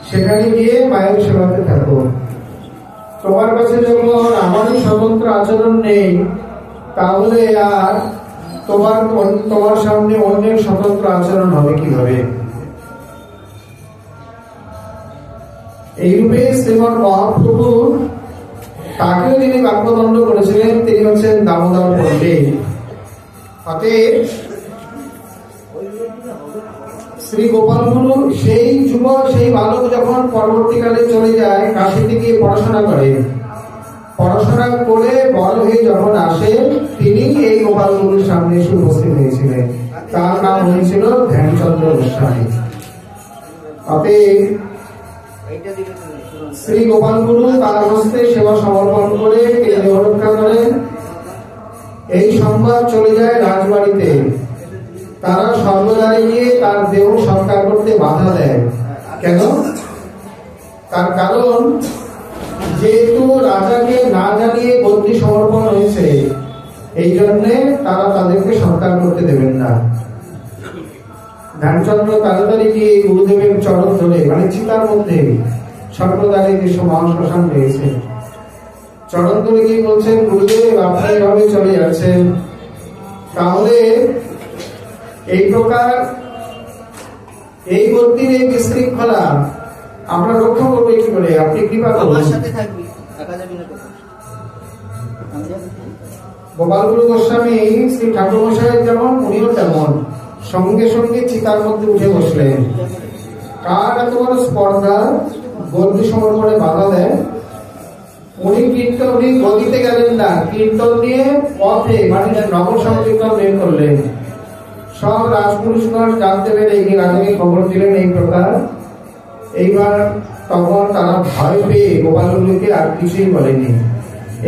Speaker 1: সেখানে গিয়ে মায়ের সেবাতে থাকো। তোমার কাছে যখন আমারই স্বতন্ত্র আচরণ নেই, তাহলে আর তোমার সামনে অন্যের স্বতন্ত্র আচরণ হবে কিভাবে? এইরূপে শ্রীমৎ মহাপ্রভু তাকেও যিনি বাক্যদণ্ড করেছিলেন, তিনি হচ্ছেন দামোদর পণ্ডিত। অতএব শ্রী গোপাল গুরু সেই যুবক, সেই বালক যখন পরবর্তীকালে চলে যায় কাশীতে গিয়ে পড়াশোনা করে, পড়াশোনা করে বড় হয়ে যখন আসে, তিনি এই গোপাল গুরুর সামনে এসে উপস্থিত হয়েছিলেন। তার নাম হয়েছিল ধ্যানচন্দ্র গোস্বামী। অতএব শ্রী গোপাল গুরু তার হস্তে সেবা সমর্পণ করে তিনি দেহ রক্ষা করেন। এই সংবাদ চলে যায় রাজবাড়িতে। তারা সর্বদারে গিয়ে তার দেহ সৎকার করতে বাধা দেয়। কেন? তার কারণ, যেহেতু রাজাকে না জানিয়ে বন্দী সমর্পণ হয়েছে, এই জন্যে তারা তাদেরকে সৎকার করতে দেবেন না। ধ্যানচন্দ্র তাড়াতাড়ি গিয়ে গুরুদেবের চরণ ধরে, মানে চিতার মধ্যে সর্বদারে যে মহাশ্মশান রয়েছে, চরণ ধরে গিয়ে বলছেন, গুরুদেব আপনি এভাবে চলে যাচ্ছেন, তাহলে এই প্রকার এই বন্দির এই বিশৃঙ্খলা আমরা রক্ষা করবো কি করে? আপনি কৃপা করুন। গোপালগুরু গোস্বামী শ্রী ঠাকুর মশাই যেমন উনিও তেমন সঙ্গে সঙ্গে চিতার মধ্যে উঠে বসলেন। কার এত বড় স্পর্ধা, গদ্দি সমর্পণে বাধা দেয়। উনি গদিতে গেলেন না, কীর্তন নিয়ে পথে মানে নগর সংকীর্তন বের করলেন। সব রাজপুরুষগণ জানতে পেরে রাজাকে খবর দিলেন এই প্রকার। এইবার তখন তারা ভয় পেয়ে গোপালগুরুকে আর কিছুই বলেনি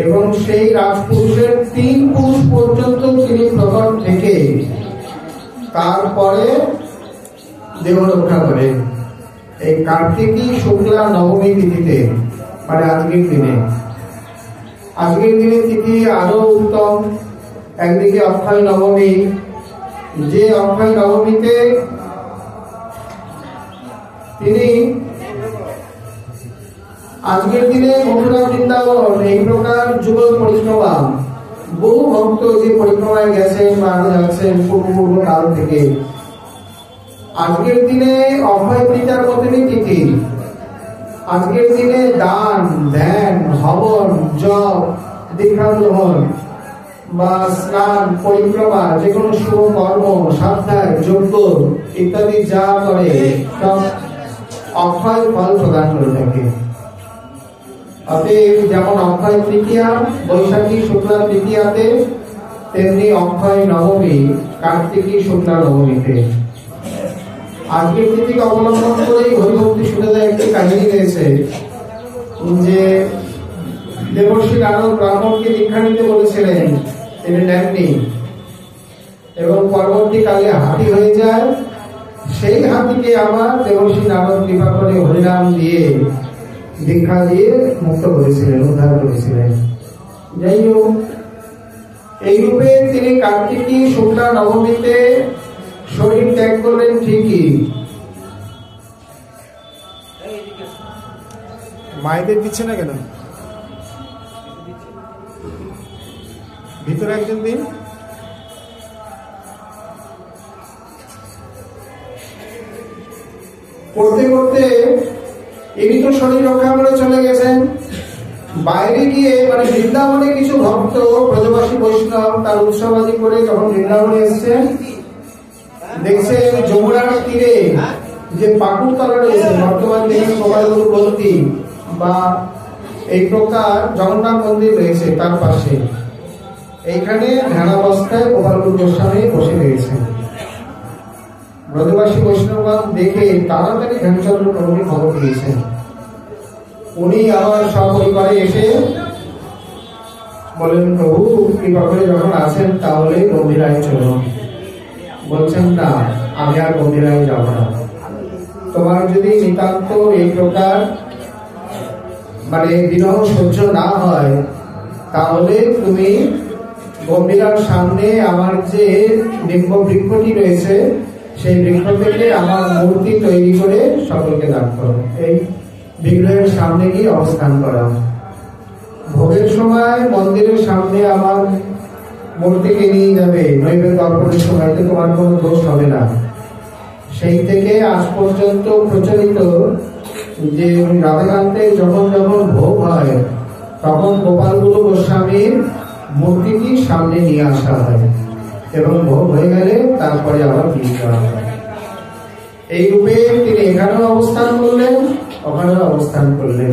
Speaker 1: এবং সেই রাজপুরুষের 3 পুরুষ পর্যন্ত তিনি প্রকট থেকে তারপরে দেহ রক্ষা করেন। এই কার্তিকী শুক্লা নবমী তিথিতে মানে আজকের দিনে তিথি আরো উত্তম। একদিকে অক্ষয় নবমী, যে অক্ষয় নবমীতে তিনি আজকের দিনে মথুরা বৃন্দাবন এই প্রকার যুগল পরিক্রমা, বহু ভক্ত যে পরিক্রমায় গেছেন বা যাচ্ছেন পূর্ব কাল থেকে। আজকের দিনে অক্ষয় তৃতীয়ার মতনই তিথি। আজকের দিনে দান, ধ্যান, হবন, জপ, দীক্ষা গ্রহণ বা স্নান, পরিক্রমা, যে কোনো শুভ কর্ম, সাধ্যায়, যজ্ঞ ইত্যাদি যা করে সব অক্ষয় ফল প্রদান করে থাকে। অতএব যেমন অক্ষয় তৃতীয়া বৈশাখী শুক্লা তৃতীয়াতে, তেমনি অক্ষয় নবমী কার্তিকী শুক্লা নবমীতে। আজকের তিথিকে অবলম্বন করেই হরিভক্তি সুরেদার একটি কাহিনী রয়েছে যে দেবর্ষি নারদ ব্রাহ্মণকে দীক্ষা নিতে বলেছিলেন, তিনি নেননি এবং পরবর্তীকালে হাতি হয়ে যায়। সেই হাতিকে আবার দেবর্ষি নারদ কৃপা করে হরিনাম দিয়ে দীক্ষা দিয়ে মুক্ত করেছিলেন, উদ্ধার করেছিলেন। যাই হোক, এই রূপে তিনি কার্তিকী শুক্লা নবমীতে শরীর ত্যাগ করলেন ঠিকই। মায়েদের দিচ্ছে না কেন? ভিতরে একজন দিন। করতে করতে ইনি তো শরীর রক্ষা করে চলে গেছেন। বাইরে গিয়ে মানে বৃন্দাবনে কিছু ভক্ত ব্রজবাসী বৈষ্ণব তার উৎসবাদী করে যখন বৃন্দাবনে এসছেন, দেখছেন যমুনার তীরে যে পাকুড়তলা রয়েছে, বর্তমান দেখেন গোপালগুরু বলতি বা এই প্রকার জগন্নাথ মন্দির রয়েছে তার পাশে, এইখানে ধ্যানাবস্থায় গোপালগুরু গোস্বামী বসে রয়েছে। ব্রজবাসী বৈষ্ণবগণ দেখে তাড়াতাড়ি ধ্যানচন্দ্র প্রভুকে খবর দিয়েছেন। উনি আবার সপরিবারে এসে বলেন, প্রভু কৃপা করে যখন আছেন তাহলে গম্ভীরায় চলুন। বলছেন, না, আমি আর গম্ভীরায় যাব না। তোমার যদি নিতান্ত এই প্রকার মানে বিরহ সহ্য না হয়, তাহলে তুমি গম্ভীরার সামনে আমার যে নিম্ব বৃক্ষটি রয়েছে সেই বৃক্ষ থেকে আমার মূর্তি তৈরি করে সকলকে দান করো। এই বিগ্রহের সামনে গিয়ে অবস্থান করা। ভোগের সময় মন্দিরের সামনে আমার মূর্তিকে নিয়ে যাবে, নৈবেদ্য অর্পণের সময়তে তোমার কোনো দোষ হবে না। সেই থেকে আজ পর্যন্ত প্রচলিত যে রাধাকান্তে যখন যখন ভোগ হয় তখন গোপালগুরু গোস্বামীর মূর্তিটি সামনে নিয়ে আসা হয় এবং ভোগ হয়ে গেলে তারপরে আবার বিয়ে করা হয়। এই রূপে তিনি এখানেও অবস্থান করলেন, ওখানেও অবস্থান করলেন।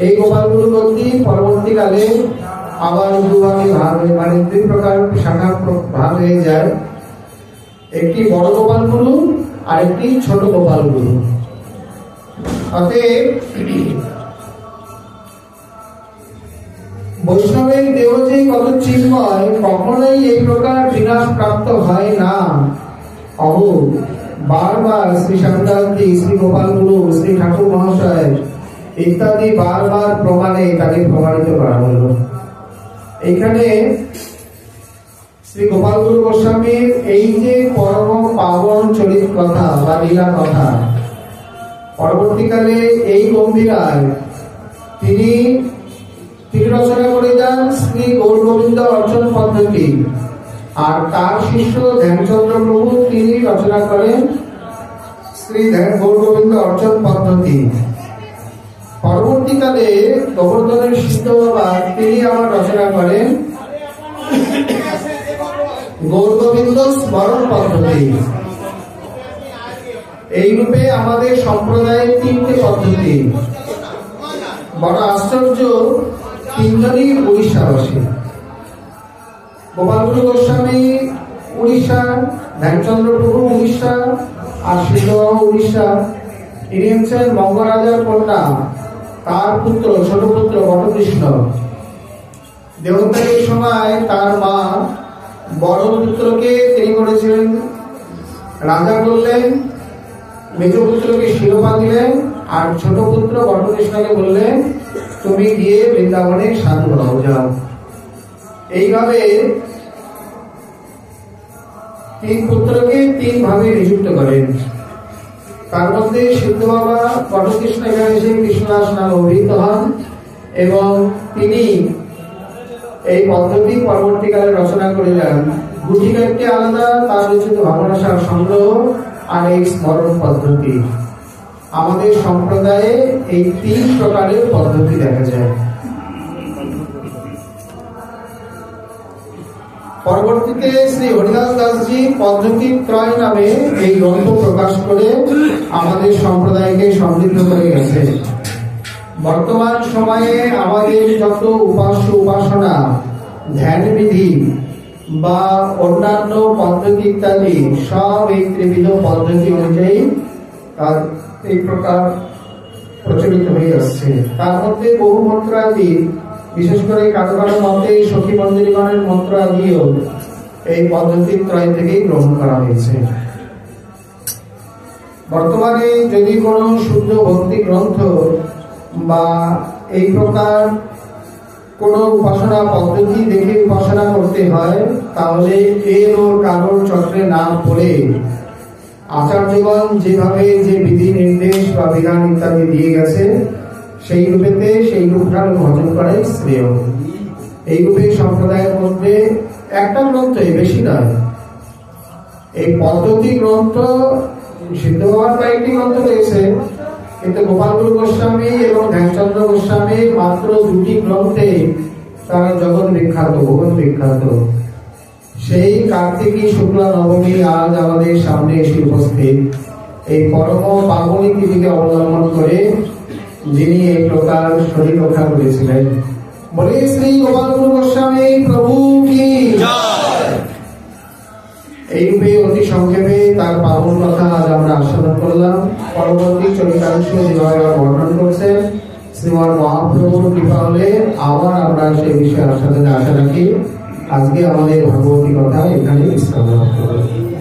Speaker 1: এই গোপালগুরু মূর্তি পরবর্তীকালে আবার দুভাগে ভাগ হয়ে মানে 2 প্রকার শাখা ভাগ হয়ে যায়। একটি বড় গোপালগুরু আর একটি ছোট গোপালগুরু। অতএব বৈষ্ণবের দেহ যে কত চিন্ময়, কখনোই এই প্রকার বিনাশ প্রাপ্ত হয় না। অহু বারবার শ্রী শান্তান্তি, শ্রী গোপালগুরু, শ্রী ঠাকুর মহাশয় ইত্যাদি বারবার প্রমাণে তাকে প্রমাণিত করা হলো। এইখানে শ্রী গোপালগুরু গোস্বামীর এই যে পরম পাবন চরিত কথা বা লীলা কথা, পরবর্তীকালে এই গম্ভীরায় তিনি রচনা করে যান শ্রী গৌর গোবিন্দ অর্চন পদ্ধতি, আর তার শিষ্য ধ্যানচন্দ্র প্রভু তিনি রচনা করেন শ্রী গৌর গোবিন্দ অর্চন পদ্ধতি। পরবর্তীকালে গোবর্ধনের সিদ্ধ বাবা তিনি আমার রচনা করেন গৌরগোবিন্দ স্মরণ পদ্ধতি। এই রূপে আমাদের সম্প্রদায়ের তিনটে পদ্ধতি। বড় আশ্চর্য, তিনজনই উড়িষ্যাবাসী। গোপালগুরু গোস্বামী উড়িষ্যা, ধ্যানচন্দ্র প্রভু উড়িষ্যা, আর সিদ্ধবাবু উড়িষ্যা। ইনি হচ্ছেন মঙ্গরাজার কন্যা, তার পুত্র, ছোট পুত্র বটকৃষ্ণ। দেহত্যাগের সময় তার মা বড় পুত্রকে তিনি করেছিলেন রাজা করলেন, মেজ পুত্রকে শিরোপা দিলেন, আর ছোট পুত্র বটকৃষ্ণকে বললেন তুমি গিয়ে বৃন্দাবনে সাধু হও, যাও। এইভাবে তিন পুত্রকে তিন ভাবে নিযুক্ত করেন। তার মধ্যে সিদ্ধ বাবা বটকৃষ্ণ এখানে এসে কৃষ্ণদাস নামে অভিহিত হন এবং তিনি এই পদ্ধতি পরবর্তীকালে রচনা করে যান। গুটিকা একটি আলাদা, তার রচিত ভাবনাসার সংগ্রহ আর এই স্মরণ পদ্ধতি। আমাদের সম্প্রদায়ে এই তিন প্রকারের পদ্ধতি দেখা যায়। পরবর্তীতে শ্রী হরিদাস দাসজি পদ্ধতি ত্রয় নামে এই গ্রন্থ প্রকাশ করে আমাদের সম্প্রদায়কে সমৃদ্ধ করে গেছে। বর্তমান সময়ে আমাদের যত উপাস্য উপাসনা, ধ্যান বিধি বা অন্যান্য পদ্ধতি ইত্যাদি সব এই ত্রিবিধ পদ্ধতি অনুযায়ী এই প্রকার প্রচলিত হয়ে আসছে। তার মধ্যে বহু মন্ত্র আদি, বিশেষ করে কারো কারো মতে সখী মন্দিরগণের মন্ত্র আদিও এই পদ্ধতি ত্রয় থেকেই গ্রহণ করা হয়েছে। বর্তমানে যদি কোনো শুদ্ধ ভক্তি গ্রন্থ বা এই প্রকার কোন উপাসনা পদ্ধতি দেখে উপাসনা করতে হয়, তাহলে এর ও কারোর চক্রে না পড়ে আচার্যগণ যেভাবে যে বিধি নির্দেশ বা বিধান ইত্যাদি দিয়ে গেছে সেই রূপেতে সেই রূপটার ভজন করাই শ্রেয়। এই রূপে সম্প্রদায়ের মধ্যে একটা গ্রন্থই, বেশি নয়, এই পদ্ধতি গ্রন্থ সিদ্ধ বাবার কয়েকটি গ্রন্থ রয়েছে, কিন্তু গোপালগুরু গোস্বামী এবং ধ্যানচন্দ্র গোস্বামী মাত্র দুটি গ্রন্থে তারা জগৎ বিখ্যাত, ভুবন বিখ্যাত। সেই কার্তিকী শুক্লা নবমী আজ আমাদের সামনে এসে উপস্থিত। এই পরম পাবনী তিথিকে অবলম্বন করে যিনি এই প্রকার শরীর রক্ষা করেছিলেন। বলে শ্রী গোপালগুরু গোস্বামী প্রভু কি জয়। এই রূপে অতি সংক্ষেপে তার পাবন কথা আজ আমরা আস্বাদন করলাম। পরবর্তী চরিতাংশ যেভাবে বর্ণন করছে শ্রীমান মহাপ্রভুর কৃপা হলে আবার আমরা সেই বিষয়ে আস্বাদনে আশা রাখি। আজকে আমাদের ভগবতী কথা এখানে বিশ্রাম করব।